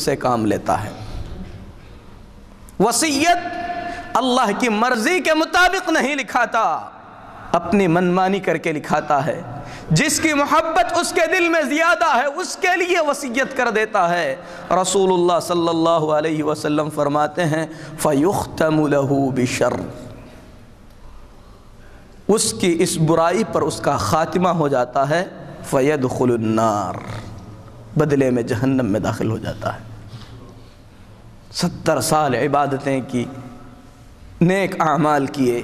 سے کام لیتا ہے۔ وصیت اللہ کی مرضی کے مطابق نہیں لکھاتا، اپنی منمانی کر کے لکھاتا ہے۔ جس کی محبت اس کے دل میں زیادہ ہے اس کے لیے وصیت کر دیتا ہے۔ رسول اللہ صلی اللہ علیہ وسلم فرماتے ہیں فَيُخْتَمُ لَهُ بِشَرٍ، اس کی اس برائی پر اس کا خاتمہ ہو جاتا ہے، فَيَدْخُلُ النَّارِ، بدلے میں جہنم میں داخل ہو جاتا ہے۔ 70 سال عبادتیں کی، نیک اعمال کیے،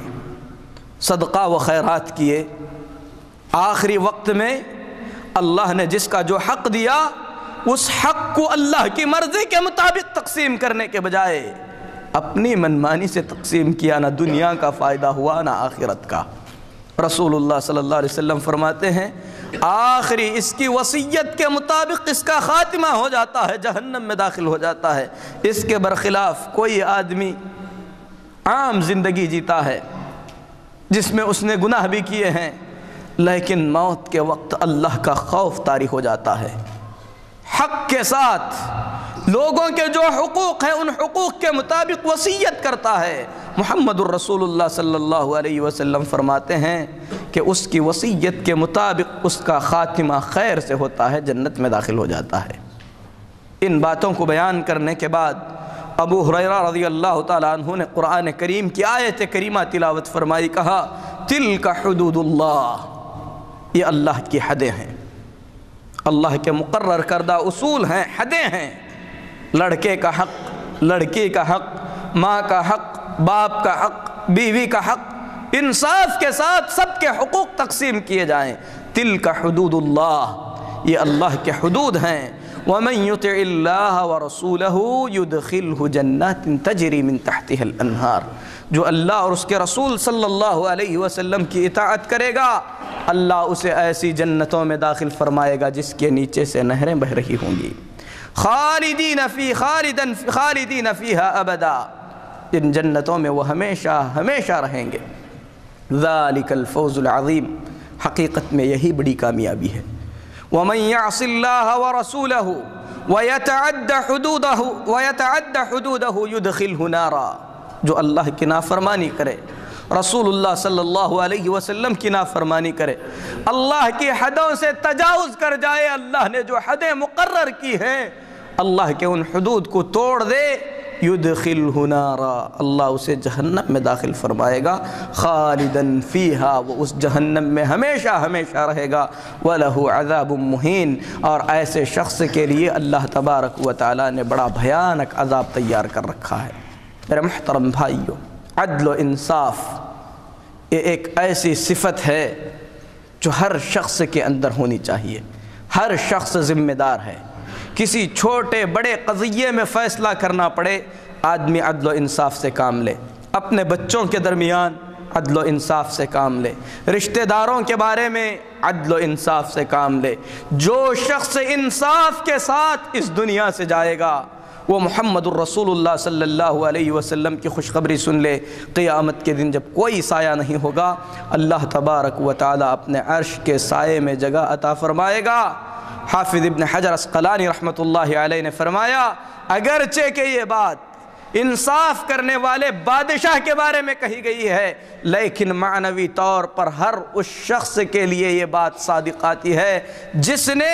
صدقہ و خیرات کیے، آخری وقت میں اللہ نے جس کا جو حق دیا اس حق کو اللہ کی مرضی کے مطابق تقسیم کرنے کے بجائے اپنی منمانی سے تقسیم کیا، نہ دنیا کا فائدہ ہوا نہ آخرت کا۔ رسول اللہ صلی اللہ علیہ وسلم فرماتے ہیں آخری اس کی وصیت کے مطابق اس کا خاتمہ ہو جاتا ہے، جہنم میں داخل ہو جاتا ہے۔ اس کے برخلاف کوئی آدمی عام زندگی جیتا ہے جس میں اس نے گناہ بھی کیے ہیں، لیکن موت کے وقت اللہ کا خوف طاری ہو جاتا ہے، حق کے ساتھ لوگوں کے جو حقوق ہیں ان حقوق کے مطابق وصیت کرتا ہے۔ محمد الرسول اللہ صلی اللہ علیہ وسلم فرماتے ہیں کہ اس کی وصیت کے مطابق اس کا خاتمہ خیر سے ہوتا ہے، جنت میں داخل ہو جاتا ہے۔ ان باتوں کو بیان کرنے کے بعد ابو ہریرہ رضی اللہ تعالیٰ عنہ نے قرآن کریم کی آیت کریمہ تلاوت فرمائی، کہا تلک حدود اللہ، یہ اللہ کی حدیں ہیں، اللہ کے مقرر کردہ اصول ہیں، حدیں ہیں۔ لڑکے کا حق، لڑکی کا حق، ماں کا حق، باپ کا حق، بیوی کا حق، انصاف کے ساتھ سب کے حقوق تقسیم کیے جائیں۔ تلک حدود اللہ، یہ اللہ کے حدود ہیں۔ وَمَن يُطِعِ اللَّهَ وَرَسُولَهُ يُدْخِلْهُ جَنَّاتٍ تَجْرِي مِن تَحْتِهَا الْأَنْهَارُ، جو اللہ اور اس کے رسول صلی اللہ علیہ وسلم کی اطاعت کرے گا اللہ اسے ایسی جنتوں میں داخل فرمائے گا جس کے نیچے سے نہریں بہہ رہی ہوں گی، خالدین فیہا ابدا، ان جنتوں میں وہ ہمیشہ ہمیشہ رہیں گے۔ ذالک الفوز العظیم، حقیقت میں یہی بڑی کامیابی ہے۔ وَمَن يَعْصِ اللَّهَ وَرَسُولَهُ وَيَتَعَدَّ حُدُودَهُ يُدْخِلْهُ نَارًا، جو اللہ کی نافرمانی کرے، رسول اللہ صلی اللہ علیہ وسلم کی نافرمانی کرے، اللہ کی حدوں سے تجاوز کر جائے، اللہ نے جو حدیں مقرر کی ہیں اللہ کے ان حدود کو توڑ دے، یدخلہ نارا، اللہ اسے جہنم میں داخل فرمائے گا، خالدن فیہا، وہ اس جہنم میں ہمیشہ ہمیشہ رہے گا، وَلَهُ عَذَابٌ مُّهِينٌ، اور ایسے شخص کے لیے اللہ تبارک و تعالیٰ نے بڑا بھیانک عذاب تیار کر رکھا ہے۔ میرے محترم بھائیو، عدل و انصاف یہ ایک ایسی صفت ہے جو ہر شخص کے اندر ہونی چاہیے۔ ہر شخص ذمہ دار ہے، کسی چھوٹے بڑے قضیے میں فیصلہ کرنا پڑے آدمی عدل و انصاف سے کام لے، اپنے بچوں کے درمیان عدل و انصاف سے کام لے، رشتہ داروں کے بارے میں عدل و انصاف سے کام لے۔ جو شخص انصاف کے ساتھ اس دنیا سے جائے گا وہ محمد الرسول اللہ صلی اللہ علیہ وسلم کی خوشخبری سن لے، قیامت کے دن جب کوئی سایہ نہیں ہوگا اللہ تبارک و تعالی اپنے عرش کے سائے میں جگہ عطا فرمائے گا۔ حافظ ابن حجر عسقلانی رحمۃ اللہ علیہ نے فرمایا اگرچہ کہ یہ بات انصاف کرنے والے بادشاہ کے بارے میں کہی گئی ہے، لیکن معنوی طور پر ہر اس شخص کے لیے یہ بات صادق آتی ہے جس نے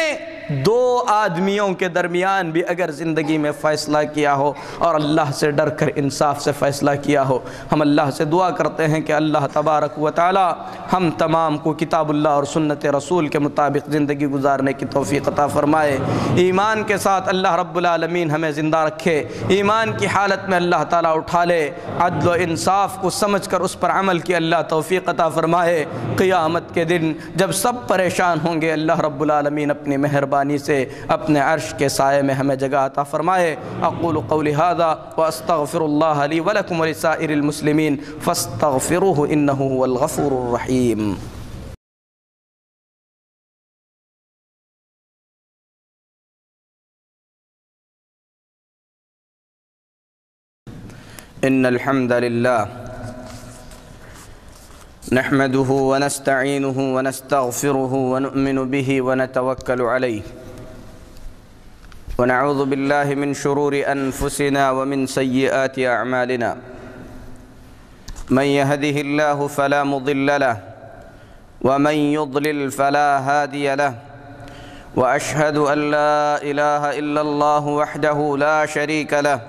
دو آدمیوں کے درمیان بھی اگر زندگی میں فیصلہ کیا ہو اور اللہ سے ڈر کر انصاف سے فیصلہ کیا ہو۔ ہم اللہ سے دعا کرتے ہیں کہ اللہ تبارک و تعالی ہم تمام کو کتاب اللہ اور سنت رسول کے مطابق زندگی گزارنے کی توفیق عطا فرمائے، ایمان کے ساتھ اللہ رب العالمین ہمیں زندہ رکھے، ایمان کی حالت میں اللہ تعالیٰ اٹھا لے، عدل و انصاف کو سمجھ کر اس پر عمل کی اللہ توفیق عطا فرمائے۔ قیامت کے دن جب سب پریشان ہوں گے اللہ رب العالمین اپنی مہربانی سے اپنے عرش کے سائے میں ہمیں جگہ عطا فرمائے۔ اقول قولی ھذا واستغفر اللہ لی ولکم ولسائر المسلمین فاستغفروہ انہ هو الغفور الرحیم۔ ان الحمد للہ نحمده ونستعینه ونستغفره ونؤمن به ونتوکل علیہ ونعوذ بالله من شرور أنفسنا ومن سيئات أعمالنا من يهده الله فلا مضل له ومن يضلل فلا هادي له وأشهد أن لا إله إلا الله وحده لا شريك له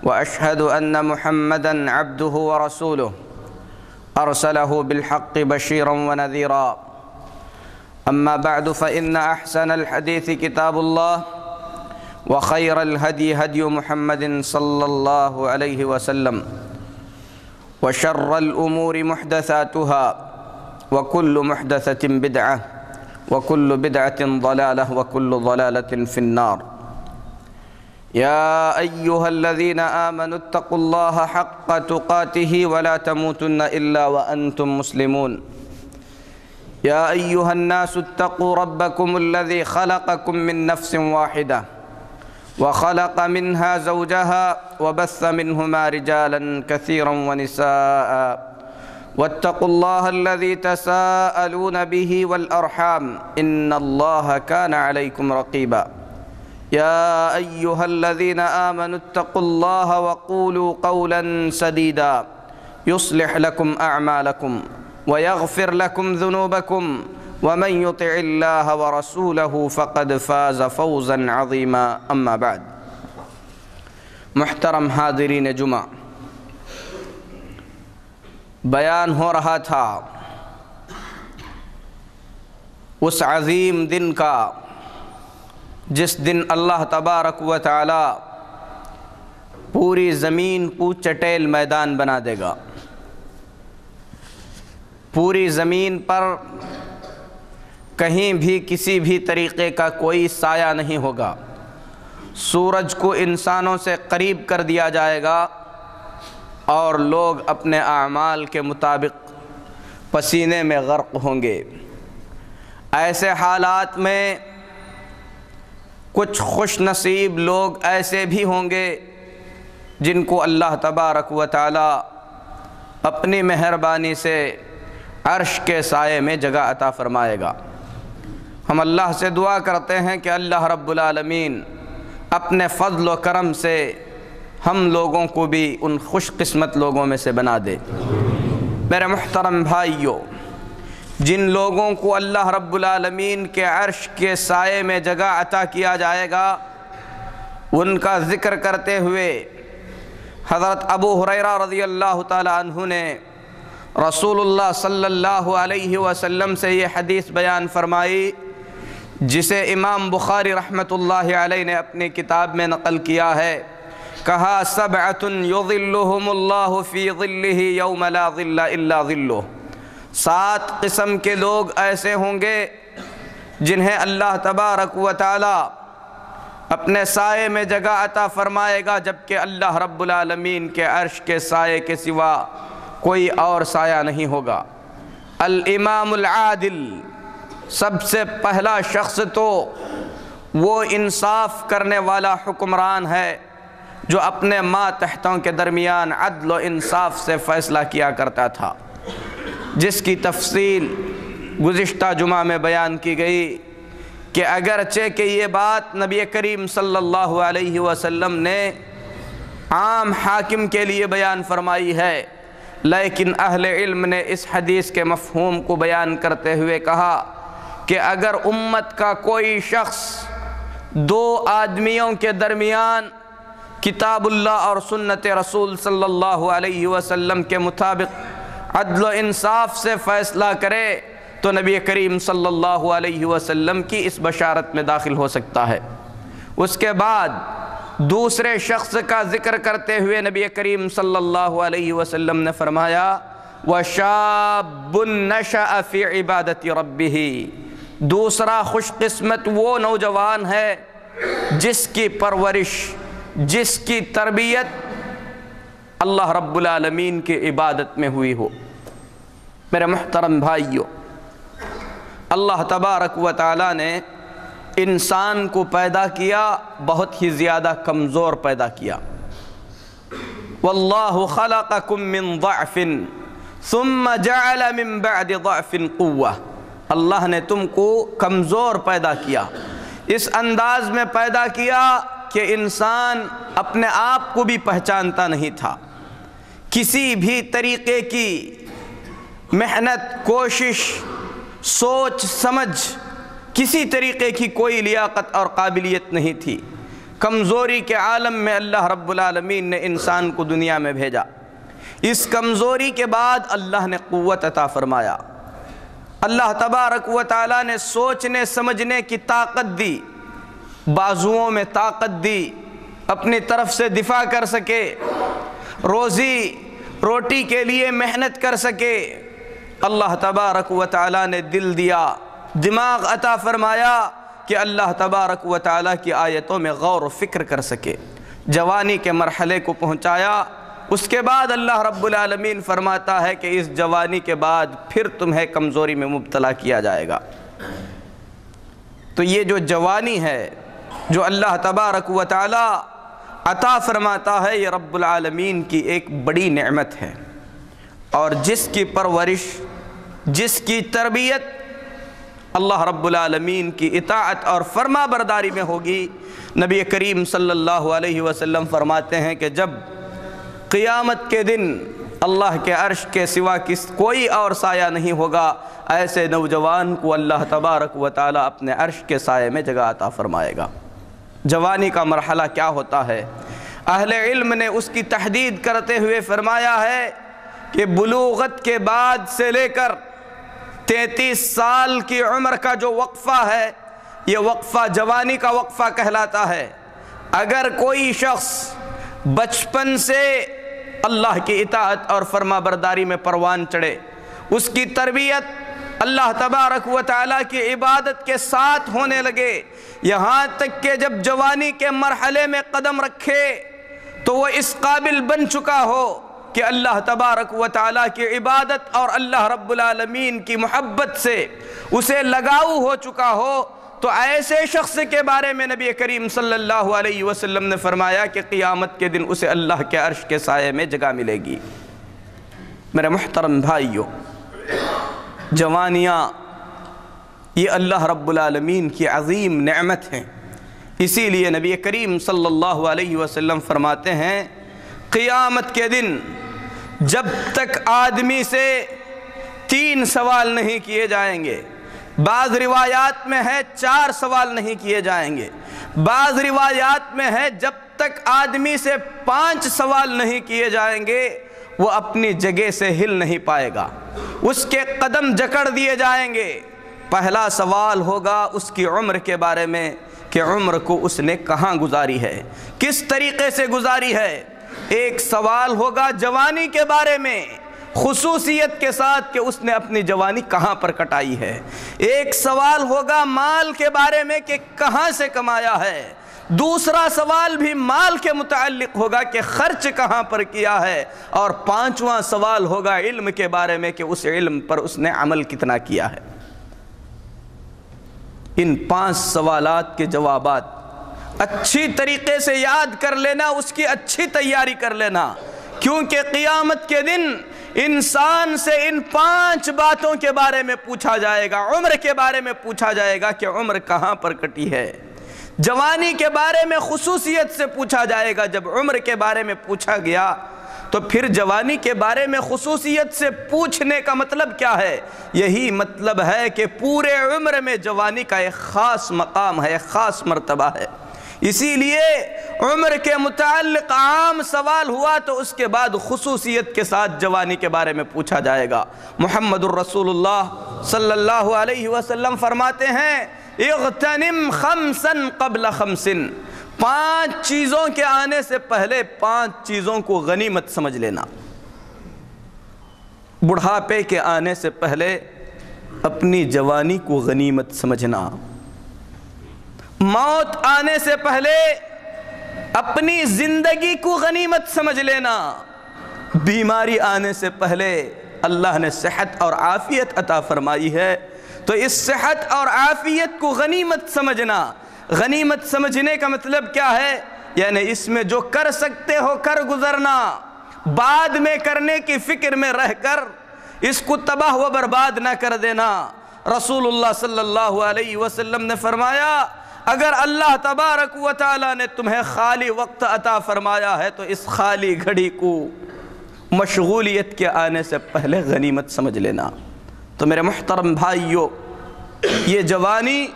وأشهد أن محمدًا عبده ورسوله أرسله بالحق بشيرا ونذيرا أما بعد فإن أحسن الحديث كتاب الله وخير الهدي هدي محمد صلى الله عليه وسلم وشر الأمور محدثاتها وكل محدثة بدعة وكل بدعة ضلالة وكل ضلالة في النار يا أيها الذين آمنوا اتقوا الله حق تقاته ولا تموتن إلا وأنتم مسلمون يا أيها الناس اتقوا ربكم الذي خلقكم من نفس واحدة وخلق منها زوجها وبث منهما رجالا كثيرا ونساء واتقوا الله الذي تساءلون به والأرحام إن الله كان عليكم رقيبا يا أيها الذين آمنوا اتقوا الله وقولوا قولا سديدا يصلح لكم أعمالكم ويغفر لكم ذنوبكم ومن يطع الله ورسوله فقد فاز فوزا عظيما أما بعد محترم حاضرین جمعہ، بیان ہو رہا تھا اس عظیم دن کا جس دن اللہ تبارک و تعالی پوری زمین کو چٹیل میدان بنا دے گا۔ پوری زمین پر کہیں بھی کسی بھی طریقے کا کوئی سایہ نہیں ہوگا۔ سورج کو انسانوں سے قریب کر دیا جائے گا اور لوگ اپنے اعمال کے مطابق پسینے میں غرق ہوں گے۔ ایسے حالات میں کچھ خوش نصیب لوگ ایسے بھی ہوں گے جن کو اللہ تبارک و تعالی اپنی مہربانی سے عرش کے سائے میں جگہ عطا فرمائے گا۔ ہم اللہ سے دعا کرتے ہیں کہ اللہ رب العالمین اپنے فضل و کرم سے ہم لوگوں کو بھی ان خوش قسمت لوگوں میں سے بنا دے۔ میرے محترم بھائیوں، جن لوگوں کو اللہ رب العالمین کے عرش کے سائے میں جگہ عطا کیا جائے گا، ان کا ذکر کرتے ہوئے حضرت ابو ہریرہ رضی اللہ تعالی عنہ نے رسول اللہ صلی اللہ علیہ وسلم سے یہ حدیث بیان فرمائی، جسے امام بخاری رحمۃ اللہ علیہ نے اپنی کتاب میں نقل کیا ہے۔ کہا سبعۃ یظلہم اللہ فی ظلہ یوم لا ظل الا ظلہ، 7 قسم کے لوگ ایسے ہوں گے جنہیں اللہ تبارک و تعالی اپنے سائے میں جگہ عطا فرمائے گا، جبکہ اللہ رب العالمین کے عرش کے سائے کے سوا کوئی اور سایہ نہیں ہوگا۔ الامام العادل، سب سے پہلا شخص تو وہ انصاف کرنے والا حکمران ہے جو اپنے ماتحتوں کے درمیان عدل و انصاف سے فیصلہ کیا کرتا تھا، جس کی تفصیل گزشتہ جمعہ میں بیان کی گئی کہ اگرچہ کہ یہ بات نبی کریم صلی اللہ علیہ وسلم نے عام حاکم کے لیے بیان فرمائی ہے، لیکن اہل علم نے اس حدیث کے مفہوم کو بیان کرتے ہوئے کہا کہ اگر امت کا کوئی شخص 2 آدمیوں کے درمیان کتاب اللہ اور سنت رسول صلی اللہ علیہ وسلم کے مطابق عدل و انصاف سے فیصلہ کرے تو نبی کریم صلی اللہ علیہ وسلم کی اس بشارت میں داخل ہو سکتا ہے۔ اس کے بعد دوسرے شخص کا ذکر کرتے ہوئے نبی کریم صلی اللہ علیہ وسلم نے فرمایا وَشَابٌ نَشَأَ فِي عِبَادَةِ رَبِّهِ، دوسرا خوش قسمت وہ نوجوان ہے جس کی پرورش، جس کی تربیت اللہ رب العالمین کی عبادت میں ہوئی ہو۔ میرے محترم بھائیو، اللہ تبارک و تعالی نے انسان کو پیدا کیا، بہت ہی زیادہ کمزور پیدا کیا۔ واللہ خلقکم من ضعف ثم جعل من بعد ضعف قوة، اللہ نے تم کو کمزور پیدا کیا، اس انداز میں پیدا کیا کہ انسان اپنے آپ کو بھی پہچانتا نہیں تھا، کسی بھی طریقے کی محنت، کوشش، سوچ سمجھ، کسی طریقے کی کوئی لیاقت اور قابلیت نہیں تھی۔ کمزوری کے عالم میں اللہ رب العالمین نے انسان کو دنیا میں بھیجا۔ اس کمزوری کے بعد اللہ نے قوت عطا فرمایا، اللہ تبارک و تعالیٰ نے سوچنے سمجھنے کی طاقت دی، بازوؤں میں طاقت دی، اپنی طرف سے دفاع کر سکے، روزی روٹی کے لیے محنت کر سکے۔ اللہ تبارک و تعالیٰ نے دل دیا، دماغ عطا فرمایا کہ اللہ تبارک و تعالیٰ کی آیتوں میں غور و فکر کر سکے، جوانی کے مرحلے کو پہنچایا۔ اس کے بعد اللہ رب العالمین فرماتا ہے کہ اس جوانی کے بعد پھر تمہیں کمزوری میں مبتلا کیا جائے گا۔ تو یہ جو جوانی ہے جو اللہ تبارک و تعالیٰ عطا فرماتا ہے، یہ رب العالمین کی ایک بڑی نعمت ہے، اور جس کی پرورش، جس کی تربیت اللہ رب العالمین کی اطاعت اور فرما برداری میں ہوگی۔ نبی کریم صلی اللہ علیہ وسلم فرماتے ہیں کہ جب قیامت کے دن اللہ کے عرش کے سوا کوئی اور سایہ نہیں ہوگا، ایسے نوجوان کو اللہ تبارک و تعالیٰ اپنے عرش کے سائے میں جگہ عطا فرمائے گا۔ جوانی کا مرحلہ کیا ہوتا ہے؟ اہل علم نے اس کی تحدید کرتے ہوئے فرمایا ہے کہ بلوغت کے بعد سے لے کر 33 سال کی عمر کا جو وقفہ ہے، یہ وقفہ جوانی کا وقفہ کہلاتا ہے۔ اگر کوئی شخص بچپن سے اللہ کی اطاعت اور فرما برداری میں پروان چڑھے، اس کی تربیت اللہ تبارک و تعالیٰ کی عبادت کے ساتھ ہونے لگے، یہاں تک کہ جب جوانی کے مرحلے میں قدم رکھے تو وہ اس قابل بن چکا ہو کہ اللہ تبارک و تعالیٰ کی عبادت اور اللہ رب العالمین کی محبت سے اسے لگاؤ ہو چکا ہو، تو ایسے شخص کے بارے میں نبی کریم صلی اللہ علیہ وسلم نے فرمایا کہ قیامت کے دن اسے اللہ کے عرش کے سائے میں جگہ ملے گی۔ میرے محترم بھائیوں، جوانیاں یہ اللہ رب العالمین کی عظیم نعمت ہیں، اسی لیے نبی کریم صلی اللہ علیہ وسلم فرماتے ہیں قیامت کے دن جب تک آدمی سے 3 سوال نہیں کیے جائیں گے، بعض روایات میں ہے 4 سوال نہیں کیے جائیں گے، بعض روایات میں ہے جب تک آدمی سے 5 سوال نہیں کیے جائیں گے وہ اپنی جگہ سے ہل نہیں پائے گا، اس کے قدم جکڑ دیے جائیں گے۔ پہلا سوال ہوگا اس کی عمر کے بارے میں کہ عمر کو اس نے کہاں گزاری ہے، کس طریقے سے گزاری ہے۔ ایک سوال ہوگا جوانی کے بارے میں، خصوصیت کے ساتھ کہ اس نے اپنی جوانی کہاں پر کٹائی ہے۔ ایک سوال ہوگا مال کے بارے میں کہ کہاں سے کمایا ہے۔ دوسرا سوال بھی مال کے متعلق ہوگا کہ خرچ کہاں پر کیا ہے، اور 5واں سوال ہوگا علم کے بارے میں کہ اس علم پر اس نے عمل کتنا کیا ہے۔ ان 5 سوالات کے جوابات اچھی طریقے سے یاد کر لینا، اس کی اچھی تیاری کر لینا، کیونکہ قیامت کے دن انسان سے ان 5 باتوں کے بارے میں پوچھا جائے گا۔ عمر کے بارے میں پوچھا جائے گا کہ عمر کہاں پر کٹی ہے، جوانی کے بارے میں خصوصیت سے پوچھا جائے گا۔ جب عمر کے بارے میں پوچھا گیا تو پھر جوانی کے بارے میں خصوصیت سے پوچھنے کا مطلب کیا ہے؟ یہی مطلب ہے کہ پورے عمر میں جوانی کا ایک خاص مقام ہے، ایک خاص مرتبہ ہے، اسی لیے عمر کے متعلق عام سوال ہوا تو اس کے بعد خصوصیت کے ساتھ جوانی کے بارے میں پوچھا جائے گا۔ محمد الرسول اللہ صلی اللہ علیہ وسلم فرماتے ہیں اغتنم 5 قبل 5، 5 چیزوں کے آنے سے پہلے 5 چیزوں کو غنیمت سمجھ لینا۔ بڑھاپے کے آنے سے پہلے اپنی جوانی کو غنیمت سمجھنا، موت آنے سے پہلے اپنی زندگی کو غنیمت سمجھ لینا، بیماری آنے سے پہلے اللہ نے صحت اور عافیت عطا فرمائی ہے تو اس صحت اور عافیت کو غنیمت سمجھنا۔ غنیمت سمجھنے کا مطلب کیا ہے؟ یعنی اس میں جو کر سکتے ہو کر گزرنا، بعد میں کرنے کی فکر میں رہ کر اس کو تباہ و برباد نہ کر دینا۔ رسول اللہ صلی اللہ علیہ وسلم نے فرمایا اگر اللہ تبارک و تعالیٰ نے تمہیں خالی وقت عطا فرمایا ہے تو اس خالی گھڑی کو مشغولیت کے آنے سے پہلے غنیمت سمجھ لینا۔ تو میرے محترم بھائیو، یہ جوانی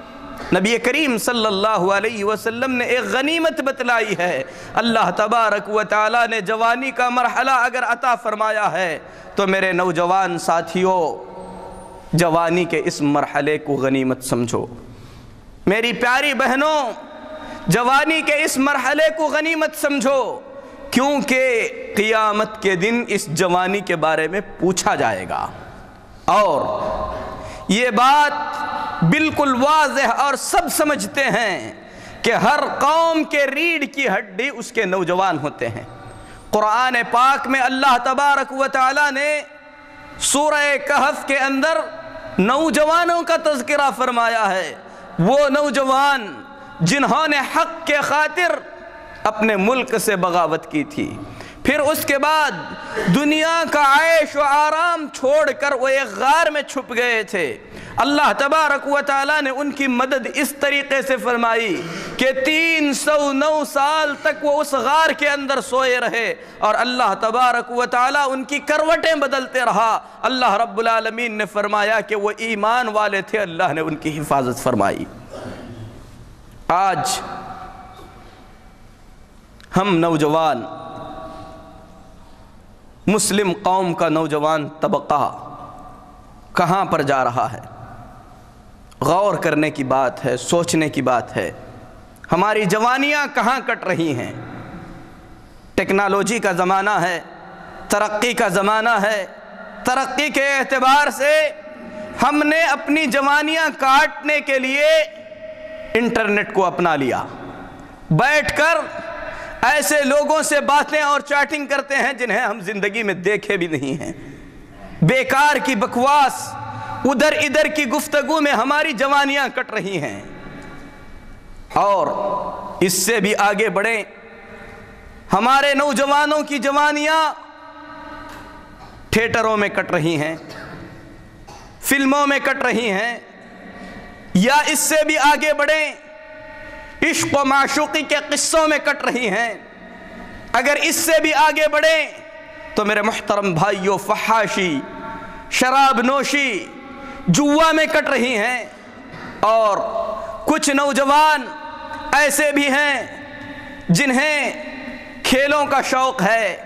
نبی کریم صلی اللہ علیہ وسلم نے ایک غنیمت بتلائی ہے۔ اللہ تبارک و تعالیٰ نے جوانی کا مرحلہ اگر عطا فرمایا ہے تو میرے نوجوان ساتھیوں، جوانی کے اس مرحلے کو غنیمت سمجھو۔ میری پیاری بہنوں، جوانی کے اس مرحلے کو غنیمت سمجھو، کیونکہ قیامت کے دن اس جوانی کے بارے میں پوچھا جائے گا۔ اور یہ بات بالکل واضح اور سب سمجھتے ہیں کہ ہر قوم کے ریڑھ کی ہڈی اس کے نوجوان ہوتے ہیں۔ قرآن پاک میں اللہ تبارک و تعالیٰ نے سورہ کہف کے اندر نوجوانوں کا تذکرہ فرمایا ہے۔ وہ نوجوان جنہوں نے حق کے خاطر اپنے ملک سے بغاوت کی تھی، پھر اس کے بعد دنیا کا عیش و آرام چھوڑ کر وہ ایک غار میں چھپ گئے تھے۔ اللہ تبارک و تعالیٰ نے ان کی مدد اس طریقے سے فرمائی کہ 309 سال تک وہ اس غار کے اندر سوئے رہے، اور اللہ تبارک و تعالیٰ ان کی کروٹیں بدلتے رہا۔ اللہ رب العالمین نے فرمایا کہ وہ ایمان والے تھے، اللہ نے ان کی حفاظت فرمائی۔ آج ہم نوجوان، مسلم قوم کا نوجوان طبقہ کہاں پر جا رہا ہے؟ غور کرنے کی بات ہے، سوچنے کی بات ہے۔ ہماری جوانیاں کہاں کٹ رہی ہیں؟ ٹیکنالوجی کا زمانہ ہے، ترقی کا زمانہ ہے۔ ترقی کے اعتبار سے ہم نے اپنی جوانیاں کاٹنے کے لیے انٹرنیٹ کو اپنا لیا۔ بیٹھ کر ایسے لوگوں سے باتیں اور چیٹنگ کرتے ہیں جنہیں ہم زندگی میں دیکھے بھی نہیں ہیں۔ بیکار کی بکواس، ادھر ادھر کی گفتگو میں ہماری جوانیاں کٹ رہی ہیں۔ اور اس سے بھی آگے بڑھیں، ہمارے نوجوانوں کی جوانیاں تھیٹروں میں کٹ رہی ہیں، فلموں میں کٹ رہی ہیں، یا اس سے بھی آگے بڑھیں، عشق و معشوقی کے قصوں میں کٹ رہی ہیں۔ اگر اس سے بھی آگے بڑھیں تو میرے محترم بھائیوں، فحاشی، شراب نوشی، جوا میں کٹ رہی ہیں۔ اور کچھ نوجوان ایسے بھی ہیں جنہیں کھیلوں کا شوق ہے،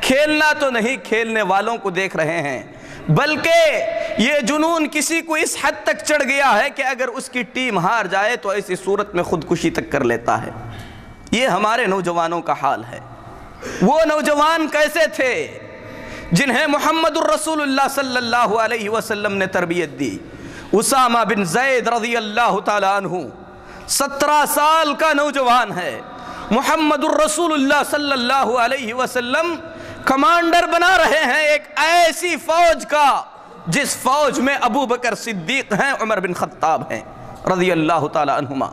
کھیلنا تو نہیں، کھیلنے والوں کو دیکھ رہے ہیں، بلکہ یہ جنون کسی کو اس حد تک چڑھ گیا ہے کہ اگر اس کی ٹیم ہار جائے تو ایسی صورت میں خودکشی تک کر لیتا ہے۔ یہ ہمارے نوجوانوں کا حال ہے۔ وہ نوجوان کیسے تھے جنہیں محمد الرسول اللہ صلی اللہ علیہ وسلم نے تربیت دی؟ اسامہ بن زید رضی اللہ تعالیٰ عنہ 17 سال کا نوجوان ہے۔ محمد الرسول اللہ صلی اللہ علیہ وسلم کمانڈر بنا رہے ہیں ایک ایسی فوج کا جس فوج میں ابو بکر صدیق ہیں، عمر بن خطاب ہیں رضی اللہ تعالیٰ عنہما۔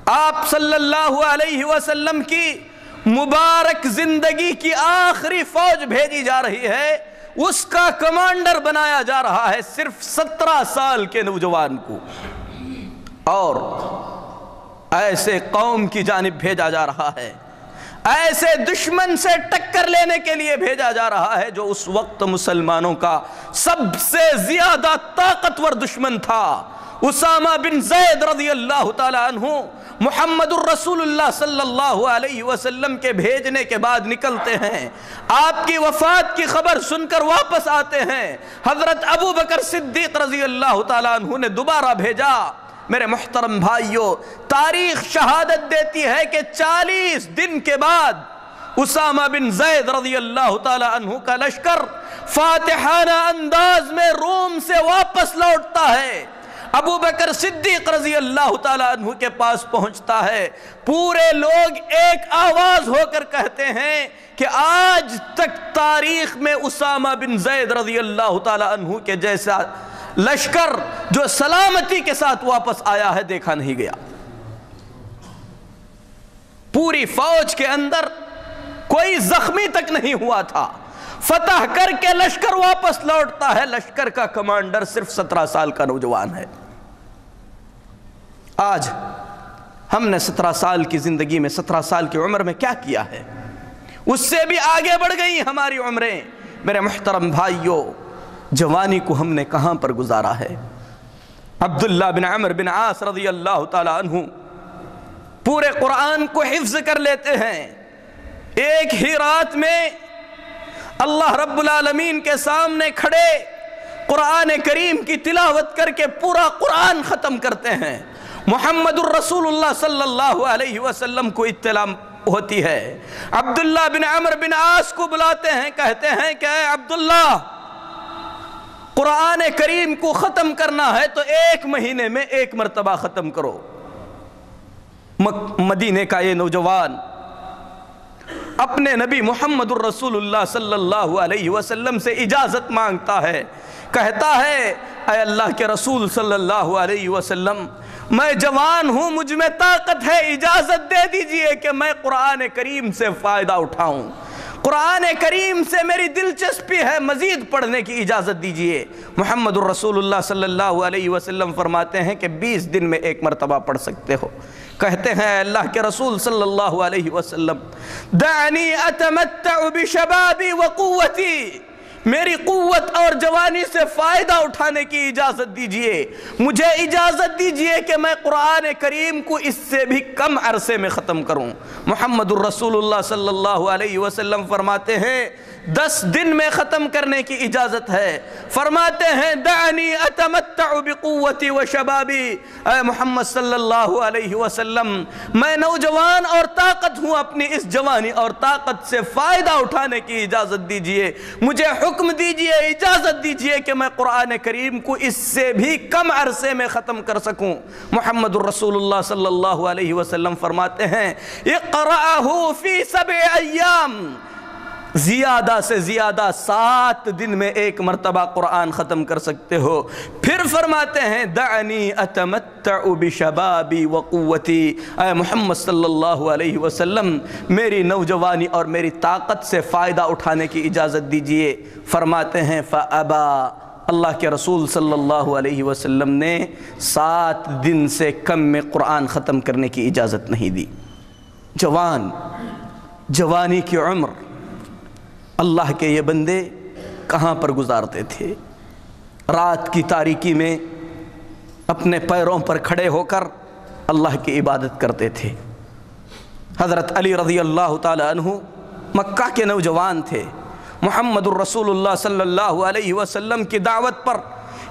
آپ صلی اللہ علیہ وسلم کی مبارک زندگی کی آخری فوج بھیجی جا رہی ہے، اس کا کمانڈر بنایا جا رہا ہے صرف 17 سال کے نوجوان کو، اور ایسے قوم کی جانب بھیجا جا رہا ہے، ایسے دشمن سے ٹکر لینے کے لیے بھیجا جا رہا ہے جو اس وقت مسلمانوں کا سب سے زیادہ طاقتور دشمن تھا۔ اسامہ بن زید رضی اللہ تعالیٰ عنہ محمد الرسول اللہ صلی اللہ علیہ وسلم کے بھیجنے کے بعد نکلتے ہیں، آپ کی وفات کی خبر سن کر واپس آتے ہیں۔ حضرت ابو بکر صدیق رضی اللہ تعالیٰ عنہ نے دوبارہ بھیجا۔ میرے محترم بھائیوں، تاریخ شہادت دیتی ہے کہ 40 دن کے بعد اسامہ بن زید رضی اللہ تعالیٰ عنہ کا لشکر فاتحانہ انداز میں روم سے واپس لوٹتا ہے۔ ابو بکر صدیق رضی اللہ تعالیٰ عنہ کے پاس پہنچتا ہے۔ پورے لوگ ایک آواز ہو کر کہتے ہیں کہ آج تک تاریخ میں اسامہ بن زید رضی اللہ تعالیٰ عنہ کے جیسا لشکر جو سلامتی کے ساتھ واپس آیا ہے دیکھا نہیں گیا۔ پوری فوج کے اندر کوئی زخمی تک نہیں ہوا تھا، فتح کر کے لشکر واپس لوٹتا ہے، لشکر کا کمانڈر صرف 17 سال کا نوجوان ہے۔ آج ہم نے 17 سال کی زندگی میں 17 سال کی عمر میں کیا کیا ہے؟ اس سے بھی آگے بڑھ گئی ہماری عمریں۔ میرے محترم بھائیوں، جوانی کو ہم نے کہاں پر گزارا ہے؟ عبداللہ بن عمرو بن عاص رضی اللہ تعالیٰ عنہ پورے قرآن کو حفظ کر لیتے ہیں۔ ایک ہی رات میں اللہ رب العالمین کے سامنے کھڑے قرآن کریم کی تلاوت کر کے پورا قرآن ختم کرتے ہیں۔ محمد الرسول اللہ صلی اللہ علیہ وسلم کو اطلاع ہوتی ہے۔ عبداللہ بن عمرو بن عاص کو بلاتے ہیں، کہتے ہیں کہ اے عبداللہ، قرآن کریم کو ختم کرنا ہے تو 1 مہینے میں 1 مرتبہ ختم کرو۔ مدینے کا یہ نوجوان اپنے نبی محمد الرسول اللہ صلی اللہ علیہ وسلم سے اجازت مانگتا ہے، کہتا ہے اے اللہ کے رسول صلی اللہ علیہ وسلم، میں جوان ہوں، مجھ میں طاقت ہے، اجازت دے دیجئے کہ میں قرآن کریم سے فائدہ اٹھاؤں، قرآن کریم سے میری دلچسپی ہے، مزید پڑھنے کی اجازت دیجئے۔ محمد الرسول اللہ صلی اللہ علیہ وسلم فرماتے ہیں کہ 20 دن میں 1 مرتبہ پڑھ سکتے ہو۔ کہتے ہیں اے اللہ کے رسول صلی اللہ علیہ وسلم، دعنی اتمتع بشبابی وقوتی، میری قوت اور جوانی سے فائدہ اٹھانے کی اجازت دیجئے، مجھے اجازت دیجئے کہ میں قرآن کریم کو اس سے بھی کم عرصے میں ختم کروں۔ محمد الرسول اللہ صلی اللہ علیہ وسلم فرماتے ہیں 10 دن میں ختم کرنے کی اجازت ہے۔ فرماتے ہیں دعنی اتمتع بقوتی و شبابی، اے محمد صلی اللہ علیہ وسلم، میں نوجوان اور طاقت ہوں، اپنی اس جوانی اور طاقت سے فائدہ اٹھانے کی اجازت دیجئے، مجھے حکم دیجئے، اجازت دیجئے کہ میں قرآن کریم کو اس سے بھی کم عرصے میں ختم کر سکوں۔ محمد الرسول اللہ صلی اللہ علیہ وسلم فرماتے ہیں اقرأہ فی 7 ایام، زیادہ سے زیادہ 7 دن میں 1 مرتبہ قرآن ختم کر سکتے ہو۔ پھر فرماتے ہیں دعنی اتمتع بشبابی وقوتی، اے محمد صلی اللہ علیہ وسلم، میری نوجوانی اور میری طاقت سے فائدہ اٹھانے کی اجازت دیجئے۔ فرماتے ہیں فابا، اللہ کے رسول صلی اللہ علیہ وسلم نے 7 دن سے کم میں قرآن ختم کرنے کی اجازت نہیں دی۔ جوانی کی عمر اللہ کے یہ بندے کہاں پر گزارتے تھے؟ رات کی تاریکی میں اپنے پیروں پر کھڑے ہو کر اللہ کی عبادت کرتے تھے۔ حضرت علی رضی اللہ تعالی عنہ مکہ کے نوجوان تھے۔ محمد الرسول اللہ صلی اللہ علیہ وسلم کی دعوت پر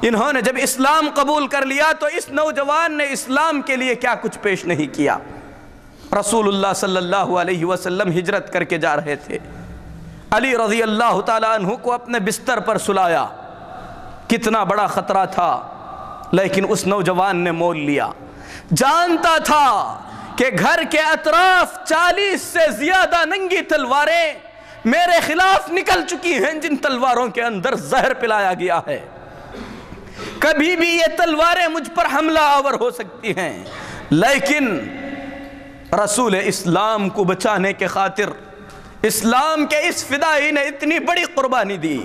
انہوں نے جب اسلام قبول کر لیا تو اس نوجوان نے اسلام کے لیے کیا کچھ پیش نہیں کیا۔ رسول اللہ صلی اللہ علیہ وسلم ہجرت کر کے جا رہے تھے۔ علی رضی اللہ تعالیٰ عنہ کو اپنے بستر پر سلایا، کتنا بڑا خطرہ تھا، لیکن اس نوجوان نے مول لیا۔ جانتا تھا کہ گھر کے اطراف 40 سے زیادہ ننگی تلواریں میرے خلاف نکل چکی ہیں، جن تلواروں کے اندر زہر پلایا گیا ہے، کبھی بھی یہ تلواریں مجھ پر حملہ آور ہو سکتی ہیں، لیکن رسول اسلام کو بچانے کے خاطر اسلام کے اس فدائی نے اتنی بڑی قربانی دی،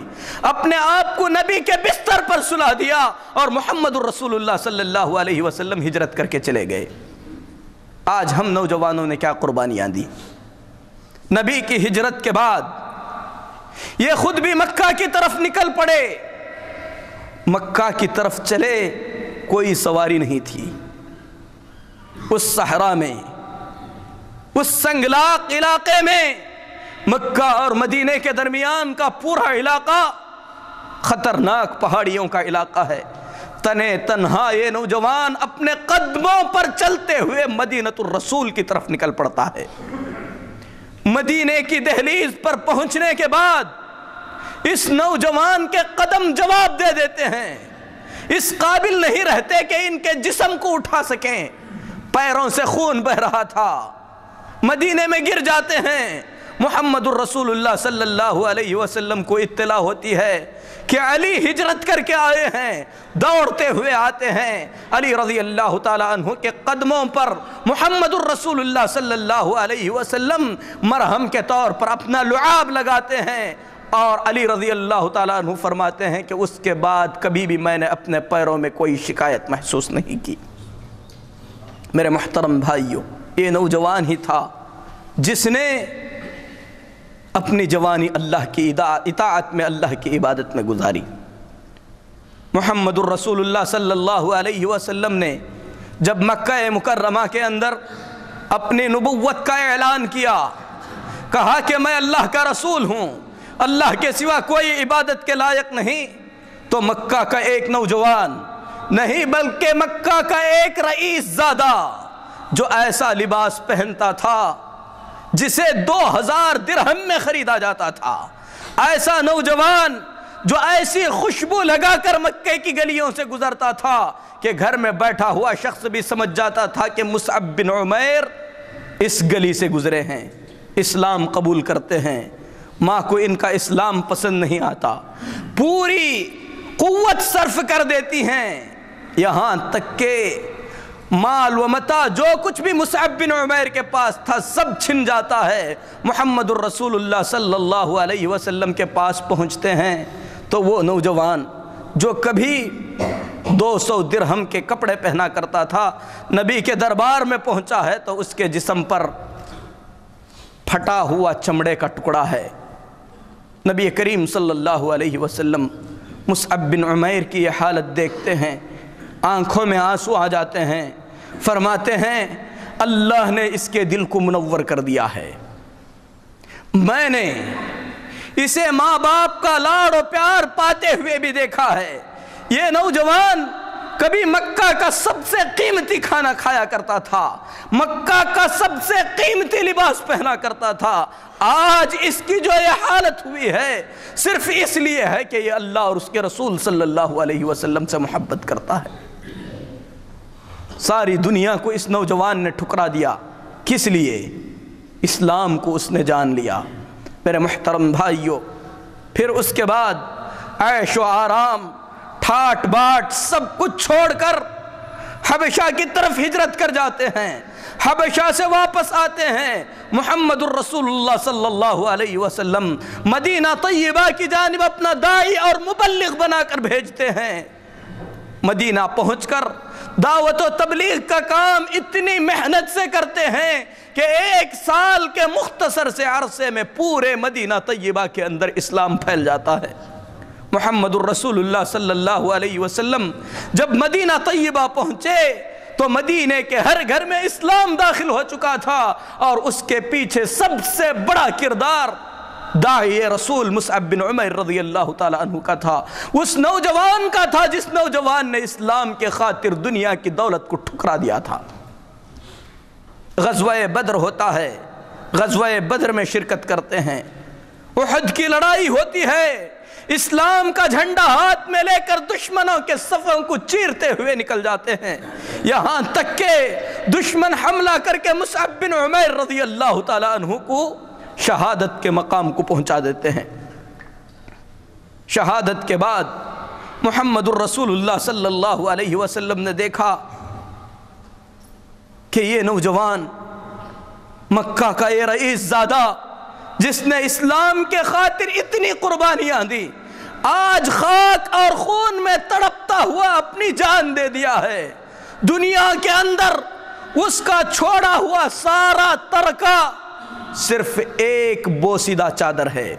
اپنے آپ کو نبی کے بستر پر سلا دیا اور محمد الرسول اللہ صلی اللہ علیہ وسلم ہجرت کر کے چلے گئے۔ آج ہم نوجوانوں نے کیا قربانیاں دی؟ نبی کی ہجرت کے بعد یہ خود بھی مکہ کی طرف نکل پڑے۔ مکہ کی طرف چلے، کوئی سواری نہیں تھی۔ اس صحرا میں، اس سنگلاق علاقے میں، مکہ اور مدینے کے درمیان کا پورا علاقہ خطرناک پہاڑیوں کا علاقہ ہے۔ تنے تنہا یہ نوجوان اپنے قدموں پر چلتے ہوئے مدینۃ الرسول کی طرف نکل پڑتا ہے۔ مدینے کی دہلیز پر پہنچنے کے بعد اس نوجوان کے قدم جواب دے دیتے ہیں، اس قابل نہیں رہتے کہ ان کے جسم کو اٹھا سکیں، پیروں سے خون بہ رہا تھا، مدینے میں گر جاتے ہیں۔ محمد الرسول اللہ صلی اللہ علیہ وسلم کو اطلاع ہوتی ہے کہ علی ہجرت کر کے آئے ہیں، دوڑتے ہوئے آتے ہیں، علی رضی اللہ تعالیٰ عنہ کے قدموں پر محمد الرسول اللہ صلی اللہ علیہ وسلم مرہم کے طور پر اپنا لعاب لگاتے ہیں، اور علی رضی اللہ تعالیٰ عنہ فرماتے ہیں کہ اس کے بعد کبھی بھی میں نے اپنے پیروں میں کوئی شکایت محسوس نہیں کی۔ میرے محترم بھائیوں، یہ نوجوان ہی تھا جس نے اپنی جوانی اللہ کی اطاعت میں، اللہ کی عبادت میں گزاری۔ محمد الرسول اللہ صلی اللہ علیہ وسلم نے جب مکہ مکرمہ کے اندر اپنی نبوت کا اعلان کیا، کہا کہ میں اللہ کا رسول ہوں، اللہ کے سوا کوئی عبادت کے لائق نہیں، تو مکہ کا ایک نوجوان نہیں بلکہ مکہ کا ایک رئیس زادہ جو ایسا لباس پہنتا تھا جسے 2000 درہم میں خریدا جاتا تھا، ایسا نوجوان جو ایسی خوشبو لگا کر مکے کی گلیوں سے گزرتا تھا کہ گھر میں بیٹھا ہوا شخص بھی سمجھ جاتا تھا کہ مصعب بن عمیر اس گلی سے گزرے ہیں، اسلام قبول کرتے ہیں۔ ماں کو ان کا اسلام پسند نہیں آتا، پوری قوت صرف کر دیتی ہیں، یہاں تک کہ مال و متاع جو کچھ بھی مصعب بن عمیر کے پاس تھا سب چھن جاتا ہے۔ محمد الرسول اللہ صلی اللہ علیہ وسلم کے پاس پہنچتے ہیں تو وہ نوجوان جو کبھی 200 درہم کے کپڑے پہنا کرتا تھا، نبی کے دربار میں پہنچا ہے تو اس کے جسم پر پھٹا ہوا چمڑے کا ٹکڑا ہے۔ نبی کریم صلی اللہ علیہ وسلم مصعب بن عمیر کی یہ حالت دیکھتے ہیں، آنکھوں میں آنسو آ جاتے ہیں، فرماتے ہیں اللہ نے اس کے دل کو منور کر دیا ہے، میں نے اسے ماں باپ کا لاڑ و پیار پاتے ہوئے بھی دیکھا ہے۔ یہ نوجوان کبھی مکہ کا سب سے قیمتی کھانا کھایا کرتا تھا، مکہ کا سب سے قیمتی لباس پہنا کرتا تھا، آج اس کی جو یہ حالت ہوئی ہے صرف اس لیے ہے کہ یہ اللہ اور اس کے رسول صلی اللہ علیہ وسلم سے محبت کرتا ہے۔ ساری دنیا کو اس نوجوان نے ٹھکرا دیا، کس لیے؟ اسلام کو اس نے جان لیا۔ میرے محترم بھائیوں، پھر اس کے بعد عیش و آرام، ٹھاٹ باٹ سب کچھ چھوڑ کر حبشہ کی طرف ہجرت کر جاتے ہیں، حبشہ سے واپس آتے ہیں۔ محمد الرسول اللہ صلی اللہ علیہ وسلم مدینہ طیبہ کی جانب اپنا داعی اور مبلغ بنا کر بھیجتے ہیں۔ مدینہ پہنچ کر دعوت و تبلیغ کا کام اتنی محنت سے کرتے ہیں کہ 1 سال کے مختصر سے عرصے میں پورے مدینہ طیبہ کے اندر اسلام پھیل جاتا ہے۔ محمد الرسول اللہ صلی اللہ علیہ وسلم جب مدینہ طیبہ پہنچے تو مدینے کے ہر گھر میں اسلام داخل ہو چکا تھا، اور اس کے پیچھے سب سے بڑا کردار داعی رسول مصعب بن عمیر رضی اللہ تعالی عنہ کا تھا، اس نوجوان کا تھا جس نوجوان نے اسلام کے خاطر دنیا کی دولت کو ٹھکرا دیا تھا۔ غزوہ بدر ہوتا ہے، غزوہ بدر میں شرکت کرتے ہیں، احد کی لڑائی ہوتی ہے، اسلام کا جھنڈا ہاتھ میں لے کر دشمنوں کے صفوں کو چیرتے ہوئے نکل جاتے ہیں، یہاں تک کہ دشمن حملہ کر کے مصعب بن عمیر رضی اللہ تعالی عنہ کو شہادت کے مقام کو پہنچا دیتے ہیں۔ شہادت کے بعد محمد الرسول اللہ صلی اللہ علیہ وسلم نے دیکھا کہ یہ نوجوان مکہ کا یہ رئیس زادہ جس نے اسلام کے خاطر اتنی قربانیاں دی، آج خاک اور خون میں تڑپتا ہوا اپنی جان دے دیا ہے۔ دنیا کے اندر اس کا چھوڑا ہوا سارا ترکہ صرف ایک بوسیدہ چادر ہے۔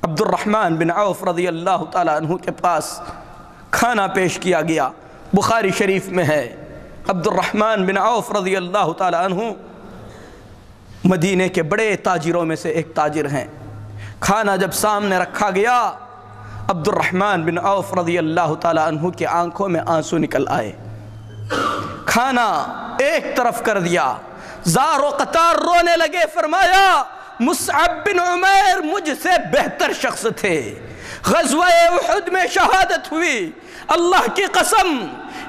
عبد الرحمن بن عوف رضی اللہ تعالیٰ عنہ کے پاس کھانا پیش کیا گیا، بخاری شریف میں ہے۔ عبد الرحمن بن عوف رضی اللہ تعالیٰ عنہ مدینے کے بڑے تاجروں میں سے ایک تاجر ہیں۔ کھانا جب سامنے رکھا گیا، عبد الرحمن بن عوف رضی اللہ تعالیٰ عنہ کی آنکھوں میں آنسو نکل آئے، کھانا ایک طرف کر دیا، زار و قطار رونے لگے، فرمایا مصعب بن عمیر مجھ سے بہتر شخص تھے، غزوہ احد میں شہادت ہوئی، اللہ کی قسم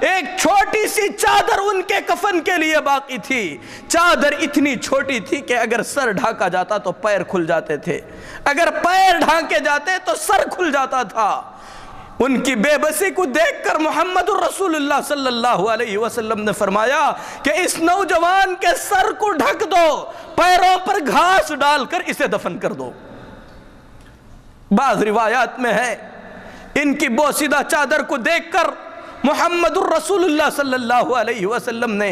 ایک چھوٹی سی چادر ان کے کفن کے لیے باقی تھی، چادر اتنی چھوٹی تھی کہ اگر سر ڈھانکا جاتا تو پیر کھل جاتے تھے، اگر پیر ڈھانکے جاتے تو سر کھل جاتا تھا۔ ان کی بے بسی کو دیکھ کر محمد الرسول اللہ صلی اللہ علیہ وسلم نے فرمایا کہ اس نوجوان کے سر کو ڈھک دو، پیروں پر گھاس ڈال کر اسے دفن کر دو۔ بعض روایات میں ہے ان کی بوسیدہ چادر کو دیکھ کر محمد الرسول اللہ صلی اللہ علیہ وسلم نے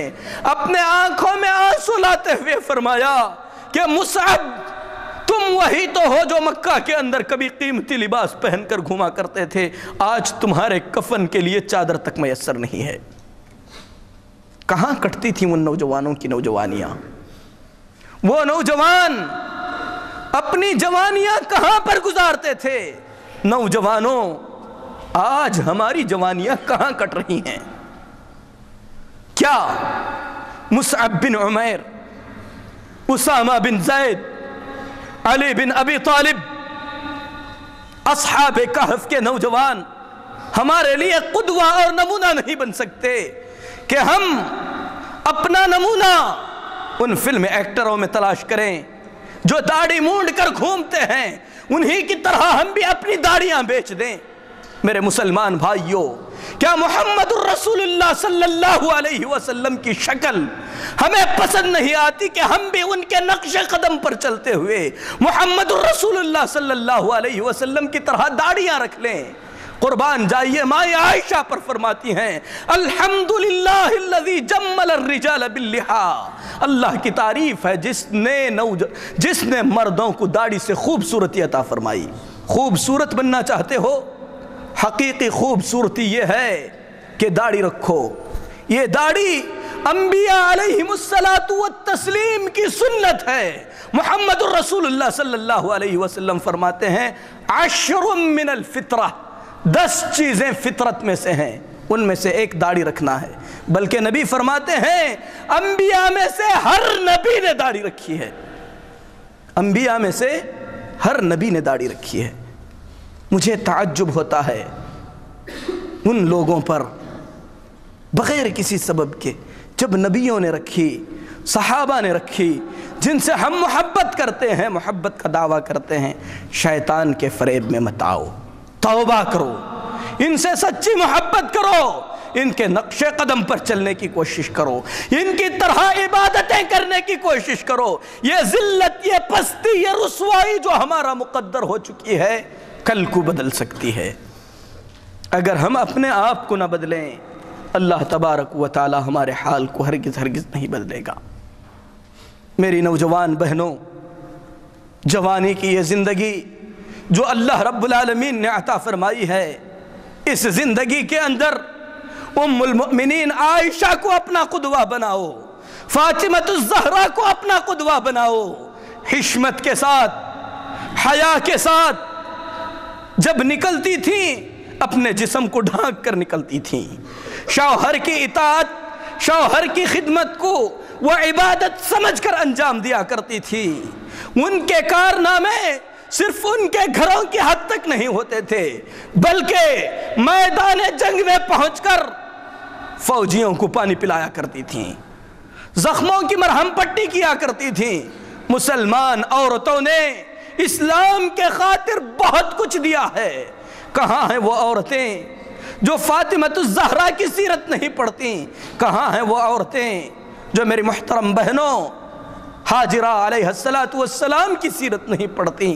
اپنے آنکھوں میں آنسو لاتے ہوئے فرمایا کہ مصعب تم وہی تو ہو جو مکہ کے اندر کبھی قیمتی لباس پہن کر گھوما کرتے تھے، آج تمہارے کفن کے لیے چادر تک میسر نہیں ہے۔ کہاں کٹتی تھیں ان نوجوانوں کی نوجوانیاں؟ وہ نوجوان اپنی جوانیاں کہاں پر گزارتے تھے؟ نوجوانوں، آج ہماری جوانیاں کہاں کٹ رہی ہیں؟ کیا مصعب بن عمیر، اسامہ بن زید، علی بن ابی طالب، اصحاب کہف کے نوجوان ہمارے لیے قدوہ اور نمونہ نہیں بن سکتے کہ ہم اپنا نمونہ ان فلم ایکٹروں میں تلاش کریں جو داڑھی مونڈ کر گھومتے ہیں، انہی کی طرح ہم بھی اپنی داڑیاں بیچ دیں؟ میرے مسلمان بھائیوں، کیا محمد الرسول اللہ صلی اللہ علیہ وسلم کی شکل ہمیں پسند نہیں آتی کہ ہم بھی ان کے نقش قدم پر چلتے ہوئے محمد الرسول اللہ صلی اللہ علیہ وسلم کی طرح داڑیاں رکھ لیں؟ قربان جائیے، ماں عائشہ پر فرماتی ہیں الحمدللہ الذی جمل الرجال باللحا، اللہ کی تعریف ہے جس نے مردوں کو داڑھی سے خوبصورتی عطا فرمائی۔ خوبصورت بننا چاہتے ہو؟ حقیقی خوبصورتی یہ ہے کہ داڑھی رکھو۔ یہ داڑھی انبیاء علیہم الصلاۃ والتسلیم کی سنت ہے۔ محمد الرسول اللہ صلی اللہ علیہ وسلم فرماتے ہیں 10 من الفطرہ، 10 چیزیں فطرت میں سے ہیں، ان میں سے ایک داڑھی رکھنا ہے۔ بلکہ نبی فرماتے ہیں انبیاء میں سے ہر نبی نے داڑھی رکھی ہے، انبیاء میں سے ہر نبی نے داڑھی رکھی ہے۔ مجھے تعجب ہوتا ہے ان لوگوں پر بغیر کسی سبب کے، جب نبیوں نے رکھی، صحابہ نے رکھی، جن سے ہم محبت کرتے ہیں، محبت کا دعویٰ کرتے ہیں، شیطان کے فریب میں مت آؤ، توبہ کرو، ان سے سچی محبت کرو، ان کے نقش قدم پر چلنے کی کوشش کرو، ان کی طرح عبادتیں کرنے کی کوشش کرو۔ یہ ذلت، یہ پستی، یہ رسوائی جو ہمارا مقدر ہو چکی ہے، کل کو بدل سکتی ہے۔ اگر ہم اپنے آپ کو نہ بدلیں، اللہ تبارک و تعالی ہمارے حال کو ہرگز ہرگز نہیں بدلے گا۔ میری نوجوان بہنوں، جوانی کی یہ زندگی جو اللہ رب العالمین نے عطا فرمائی ہے، اس زندگی کے اندر ام المؤمنین عائشہ کو اپنا قدوہ بناؤ، فاطمہ الزہرا کو اپنا قدوہ بناؤ، حشمت کے ساتھ، حیا کے ساتھ جب نکلتی تھیں اپنے جسم کو ڈھانک کر نکلتی تھیں، شوہر کی اطاعت، شوہر کی خدمت کو وہ عبادت سمجھ کر انجام دیا کرتی تھی۔ ان کے کارنامے صرف ان کے گھروں کی حد تک نہیں ہوتے تھے، بلکہ میدان جنگ میں پہنچ کر فوجیوں کو پانی پلایا کرتی تھیں، زخموں کی مرہم پٹی کیا کرتی تھیں۔ مسلمان عورتوں نے اسلام کے خاطر بہت کچھ دیا ہے۔ کہاں ہیں وہ عورتیں جو فاطمہ الزہرا کی سیرت نہیں پڑھتی؟ کہاں ہیں وہ عورتیں جو میری محترم بہنوں ہاجرہ علیہ السلام کی سیرت نہیں پڑھتی؟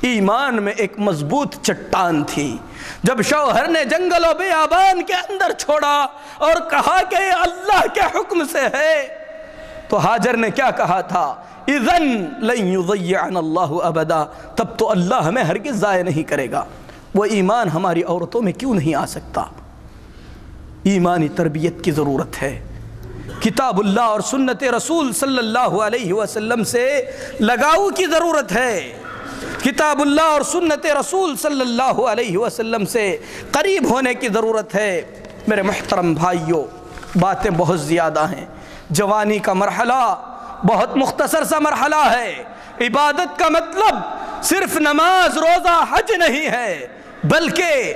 ایمان میں ایک مضبوط چٹان تھی۔ جب شوہر نے جنگل و بیابان کے اندر چھوڑا اور کہا کہ یہ اللہ کے حکم سے ہے، تو ہاجر نے کیا کہا تھا؟ اذن لن یضیعنا اللہ ابدا، تب تو اللہ ہمیں ہرگز ضائع نہیں کرے گا۔ وہ ایمان ہماری عورتوں میں کیوں نہیں آ سکتا؟ ایمانی تربیت کی ضرورت ہے۔ کتاب اللہ اور سنت رسول صلی اللہ علیہ وسلم سے لگاؤ کی ضرورت ہے۔ کتاب اللہ اور سنت رسول صلی اللہ علیہ وسلم سے قریب ہونے کی ضرورت ہے۔ میرے محترم بھائیوں، باتیں بہت زیادہ ہیں۔ جوانی کا مرحلہ بہت مختصر سا مرحلہ ہے۔ عبادت کا مطلب صرف نماز، روزہ، حج نہیں ہے، بلکہ